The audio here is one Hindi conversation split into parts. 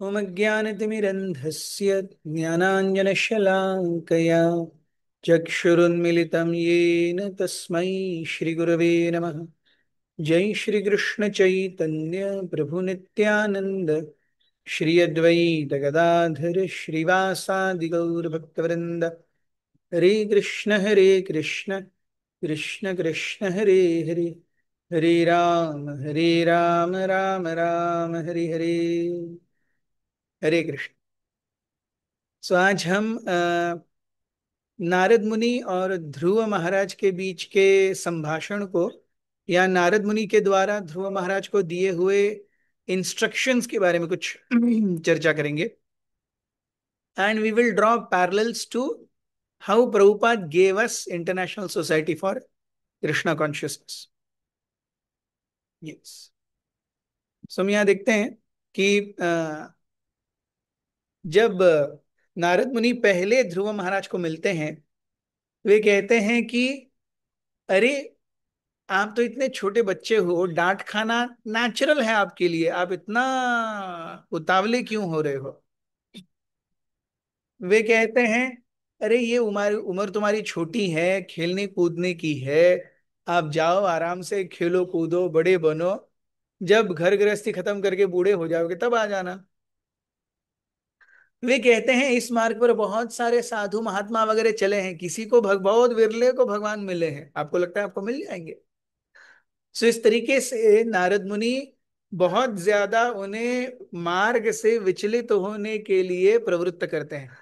ओमज्ञानतिमिरन्धस्य ज्ञानाञ्जनशलाकया चक्षुरुन्मिलितं येन तस्मै श्रीगुरवे नमः। जय श्रीकृष्ण चैतन्य प्रभु नित्यानंद, श्री अद्वैत गदाधर श्रीवासादि गौर भक्तवृंद। हरे कृष्ण कृष्ण कृष्ण हरे हरे, हरे राम राम राम हरे हरे। हरे कृष्ण। सो आज हम नारद मुनि और ध्रुव महाराज के बीच के संभाषण को, या नारद मुनि के द्वारा ध्रुव महाराज को दिए हुए इंस्ट्रक्शंस के बारे में कुछ चर्चा करेंगे। And we will draw parallels to how Prabhupada gave us International Society for Krishna Consciousness. Yes. So हम यहाँ देखते हैं कि जब नारद मुनि पहले ध्रुव महाराज को मिलते हैं, वे कहते हैं कि अरे, आप तो इतने छोटे बच्चे हो, डांट खाना नेचुरल है आपके लिए, आप इतना उतावले क्यों हो रहे हो। वे कहते हैं अरे, ये उम्र उम्र तुम्हारी छोटी है, खेलने कूदने की है। आप जाओ, आराम से खेलो कूदो, बड़े बनो। जब घर गृहस्थी खत्म करके बूढ़े हो जाओगे तब आ जाना। वे कहते हैं इस मार्ग पर बहुत सारे साधु महात्मा वगैरह चले हैं, किसी को बहुत विरले को भगवान मिले हैं, आपको लगता है आपको मिल जाएंगे। सो इस तरीके से नारद मुनि बहुत ज्यादा उन्हें मार्ग से विचलित होने के लिए प्रवृत्त करते हैं।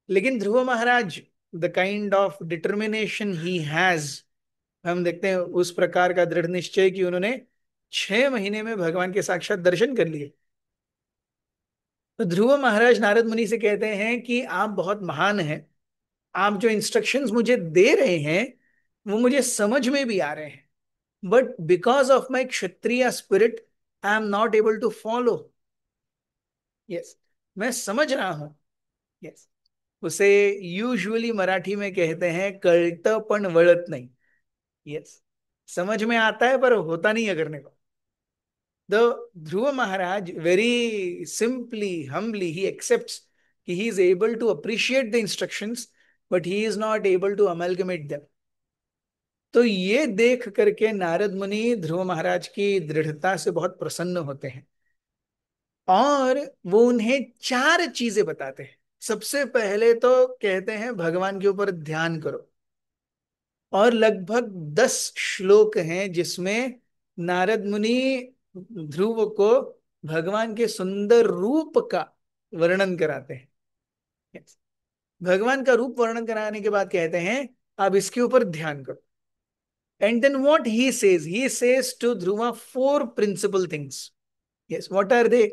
लेकिन Dhruva Maharaj, the kind of determination he has, हम देखते हैं उस प्रकार का दृढ़ निश्चय कि उन्होंने 6 महीने में भगवान के साक्षात दर्शन कर लिए। तो ध्रुव महाराज नारद मुनि से कहते हैं कि आप बहुत महान हैं, आप जो इंस्ट्रक्शंस मुझे दे रहे हैं वो मुझे समझ में भी आ रहे हैं, but because of my Kshatriya spirit I am not able to follow. Yes, मैं समझ रहा हूं। यस, उसे यूजुअली मराठी में कहते हैं कळतं पण वळत नहीं। यस, समझ में आता है पर होता नहीं है करने को। The Dhruva Maharaj very simply, humbly, he accepts he is able to appreciate the instructions, but he is not able to amalgamate them. तो ये देख करके नारद मुनि ध्रुव महाराज की दृढ़ता से बहुत प्रसन्न होते हैं और वो उन्हें 4 चीजें बताते हैं। सबसे पहले तो कहते हैं भगवान के ऊपर ध्यान करो, और लगभग 10 श्लोक हैं जिसमें नारद मुनि ध्रुव को भगवान के सुंदर रूप का वर्णन कराते हैं। Yes. भगवान का रूप वर्णन कराने के बाद कहते हैं आप इसके ऊपर ध्यान करो। And then what he says to Dhruva 4 principal things. Yes, what are they?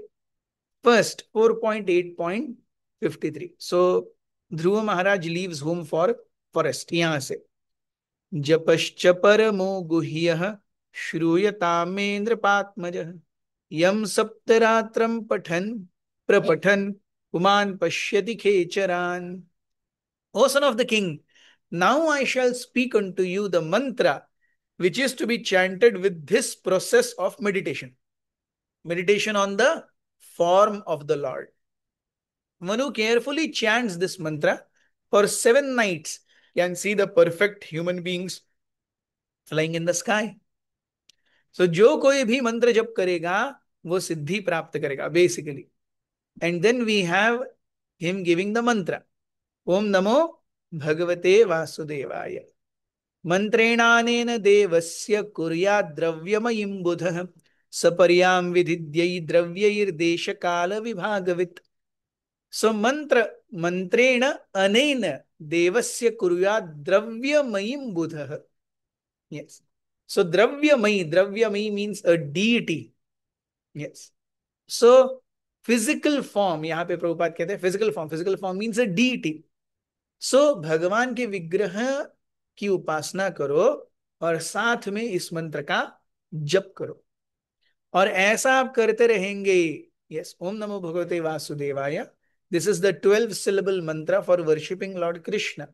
First, 4.8.53. So Dhruv Maharaj leaves home for forest. यहां से जपश्च परमो गुह्यः श्रूयतामेन्द्रपात्मजः यम सप्तरात्रं पठन् प्रपठन् पुमान् पश्यति खेचरान्। O son of the king, now I shall speak unto you the mantra which is to be chanted with this process of meditation. Meditation on the form of the Lord. One who carefully chants this mantra for 7 nights can see the perfect human beings flying in the sky. So जो कोई भी मंत्र जप करेगा वो सिद्धि प्राप्त करेगा basically. And then we have him giving the mantra, Om नमो भगवते वासुदेवाय। मंत्रेणानेन देवस्य कुर्याद् द्रव्यमयीं बुधः सपर्यां विधिद्यै द्रव्यैर्देश काल विभागवित्। सो मंत्रेण अनेन देवस्य कुर्याद् द्रव्यमयीं बुधः। यस, सो द्रव्यमयी means a deity. Yes, so physical form, यहां पे प्रभुपाद कहते हैं physical form means a deity. So भगवान के विग्रह की उपासना करो और साथ में इस मंत्र का जप करो, और ऐसा आप करते रहेंगे। यस, ओम नमो भगवते वासुदेवाय, this is the 12 syllable mantra for worshipping Lord Krishna.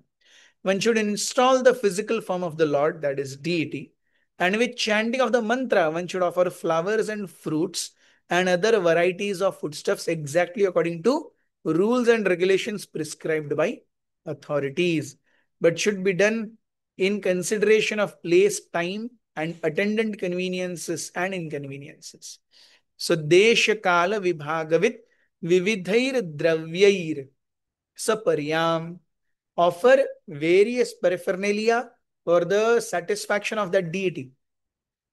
One should install the physical form of the Lord, that is deity, and with chanting of the mantra one should offer flowers and fruits and other varieties of foodstuffs exactly according to rules and regulations prescribed by authorities, but should be done in consideration of place, time, and attendant conveniences and inconveniences. So, देश काल विभागवित विविधैर द्रव्यैर सपर्याम offer various paraphernalia for the satisfaction of that deity.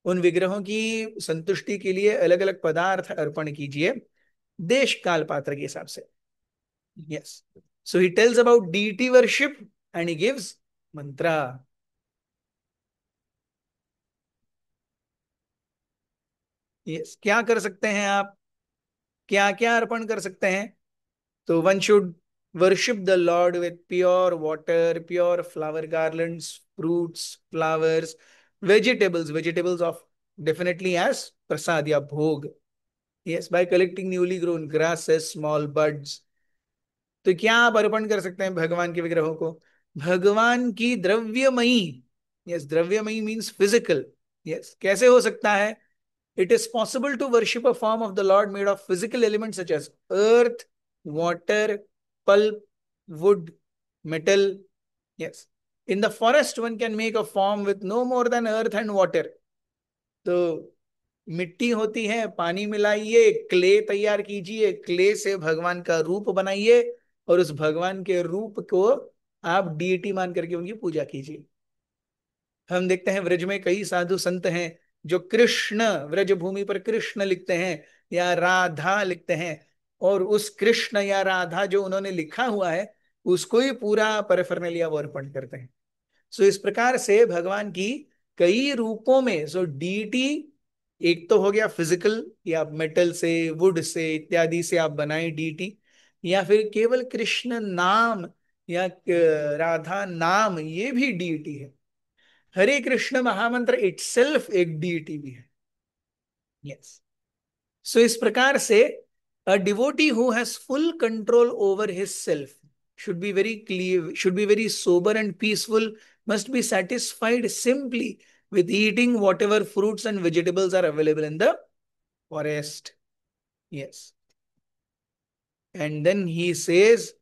उन विग्रहों की संतुष्टि के लिए अलग अलग पदार्थ अर्पण कीजिए देश काल पात्र के हिसाब से. Yes, so he tells about deity worship and he gives Mantra. Yes, क्या कर सकते हैं आप, क्या क्या अर्पण कर सकते हैं? तो one should worship the Lord with pure water, pure flower garlands, fruits, flowers, vegetables of definitely as prasadya bhog. Yes, by collecting newly grown grasses, small buds. तो क्या आप अर्पण कर सकते हैं भगवान के विग्रहों को? भगवान की द्रव्यमयी. यस, द्रव्यमयी मीन्स फिजिकल. यस, कैसे हो सकता है? It is possible to worship a form of the Lord made of physical elements such as earth, water, pulp, wood, metal. Yes. In the forest, one can make a form with no more than earth and water. तो मिट्टी होती है, पानी मिलाइए, क्ले तैयार कीजिए, क्ले से भगवान का रूप बनाइए और उस भगवान के रूप को आप डीटी मान करके उनकी पूजा कीजिए. हम देखते हैं व्रज में कई साधु संत हैं जो कृष्ण, व्रज भूमि पर कृष्ण लिखते हैं या राधा लिखते हैं, और उस कृष्ण या राधा जो उन्होंने लिखा हुआ है उसको ही पूरा परफरनलिया वो अर्पण करते हैं. सो इस प्रकार से भगवान की कई रूपों में, सो डीटी एक तो हो गया फिजिकल, या मेटल से, वुड से इत्यादि से आप बनाए डीटी, या फिर केवल कृष्ण नाम या राधा नाम, ये भी डीटी है. हरे कृष्ण महामंत्र इटसेल्फ एक डीटी भी है. यस, सो इस प्रकार से a devotee who has full control over his self should be very clear, should be very sober and peaceful, must be satisfied simply with eating whatever fruits and vegetables are available in the forest. Yes, and then he says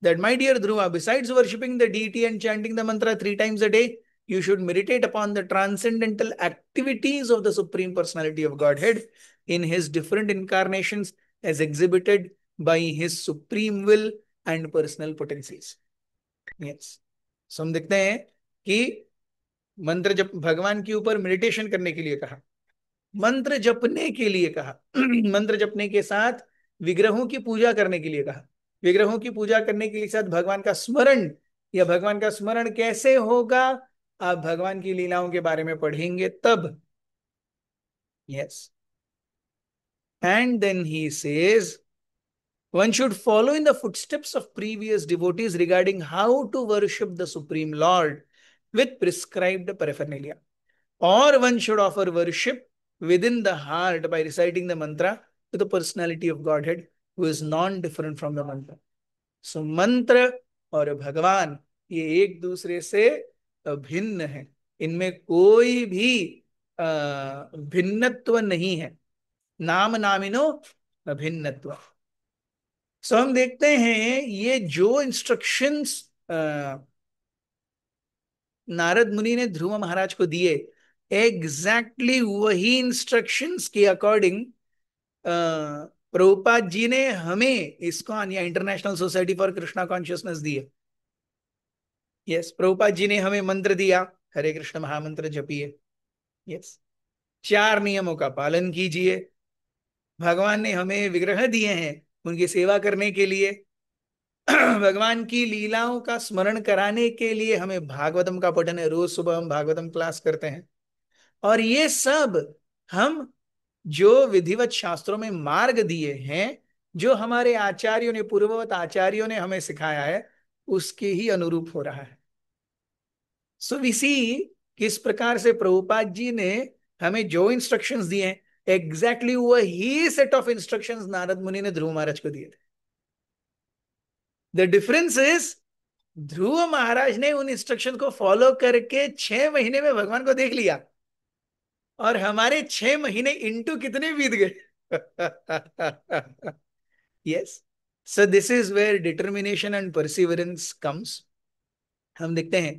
that, my dear Dhruva, besides worshipping the deity and chanting the mantra 3 times a day, you should meditate upon the transcendental activities of the Supreme Personality of Godhead in his different incarnations as exhibited by his supreme will and personal potencies. Yes. So हम देखते हैं कि मंत्र जप, भगवान के ऊपर मेडिटेशन करने के लिए कहा, मंत्र जपने के लिए कहा, मंत्र जपने के साथ विग्रहों की पूजा करने के लिए कहा. विग्रहों की पूजा करने के साथ भगवान का स्मरण, या भगवान का स्मरण कैसे होगा, आप भगवान की लीलाओं के बारे में पढ़ेंगे तब. Yes, and then he says one should follow in the footsteps of previous devotees regarding how to worship the Supreme Lord with prescribed paraphernalia, or one should offer worship within the heart by reciting the mantra to the personality of Godhead who is non-different from the mantra. So मंत्र और भगवान ये एक दूसरे से भिन्न है, इनमें कोई भी भिन्नत्व नहीं है. नाम नामिनो अभिन्नत्व. सो हम देखते हैं ये जो इंस्ट्रक्शंस नारद मुनि ने ध्रुव महाराज को दिए, एग्जैक्टली वही इंस्ट्रक्शंस के अकॉर्डिंग प्रभुपाद जी ने हमें इस्कॉन या international Society for Krishna consciousness दिए. यस, प्रभुपाद जी ने हमें मंत्र दिया, हरे कृष्ण महामंत्र जपिए. यस, 4 नियमों का पालन कीजिए. भगवान ने हमें विग्रह दिए हैं उनकी सेवा करने के लिए. भगवान की लीलाओं का स्मरण कराने के लिए हमें भागवतम का पठन है, रोज सुबह हम भागवतम क्लास करते हैं. और ये सब हम जो विधिवत शास्त्रों में मार्ग दिए हैं, जो हमारे आचार्यों ने, पूर्ववत आचार्यों ने हमें सिखाया है, उसके ही अनुरूप हो रहा है. सो वी सी किस प्रकार से प्रभुपाद जी ने हमें जो इंस्ट्रक्शंस दिए हैं, एग्जैक्टली वही सेट ऑफ इंस्ट्रक्शंस नारद मुनि ने ध्रुव महाराज को दिए थे. द डिफरेंस इज ध्रुव महाराज ने उन इंस्ट्रक्शन को फॉलो करके 6 महीने में भगवान को देख लिया, और हमारे 6 महीने इंटू कितने बीत गए. Yes, so this is where determination and perseverance comes. हम देखते हैं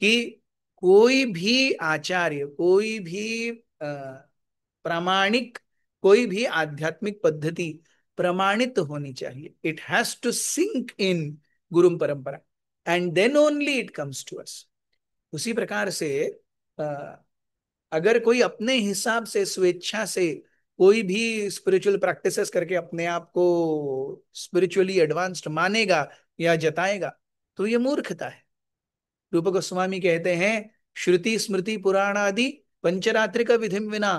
कि कोई भी आचार्य, कोई भी प्रामाणिक, कोई भी आध्यात्मिक पद्धति प्रमाणित होनी चाहिए। It has to sync in guru parampara, and then only it comes to us. उसी प्रकार से अगर कोई अपने हिसाब से, स्वेच्छा से कोई भी स्पिरिचुअल प्रैक्टिसेस करके अपने आप को स्पिरिचुअली एडवांस्ड मानेगा या जताएगा, तो ये मूर्खता है। रूप गोस्वामी कहते हैं, श्रुति स्मृति पुराण आदि पंचरात्रिक विधिम विना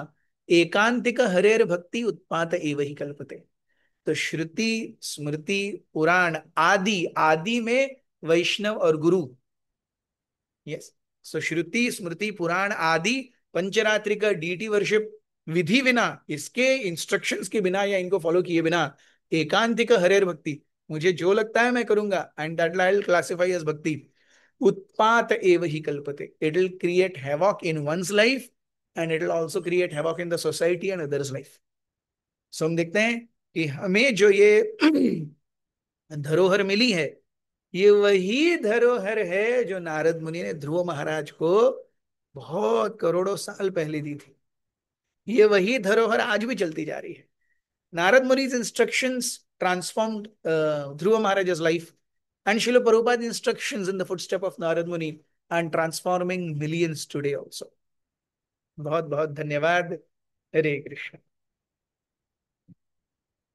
एकांतिक हरेर भक्ति उत्पात एव ही कल्पते। तो श्रुति स्मृति पुराण आदि, आदि में वैष्णव और गुरु। यस, सो श्रुति स्मृति पुराण आदि पंचरात्रि का डीटी वर्शिप विधि बिना, इसके इंस्ट्रक्शंस के बिना या इनको फॉलो किए बिना एकांतिक हरेर भक्ति, मुझे जो लगता है मैं करूंगा, and that I will classify as bhakti, उत्पात एव ही कल्पते। It will create havoc in one's life and it will also create havoc in the society and others life. So हम देखते हैं कि हमें जो ये धरोहर मिली है, ये वही धरोहर है जो नारद मुनि ने ध्रुव महाराज को बहुत करोड़ों साल पहले दी थी। ये वही धरोहर आज भी चलती जा रही है। Narad मुनि's instructions transformed Dhruva Maharaj's life, and Srila Prabhupada's instructions in the footstep of Narad Muni and transforming millions today also. बहुत बहुत धन्यवाद। हरे कृष्ण।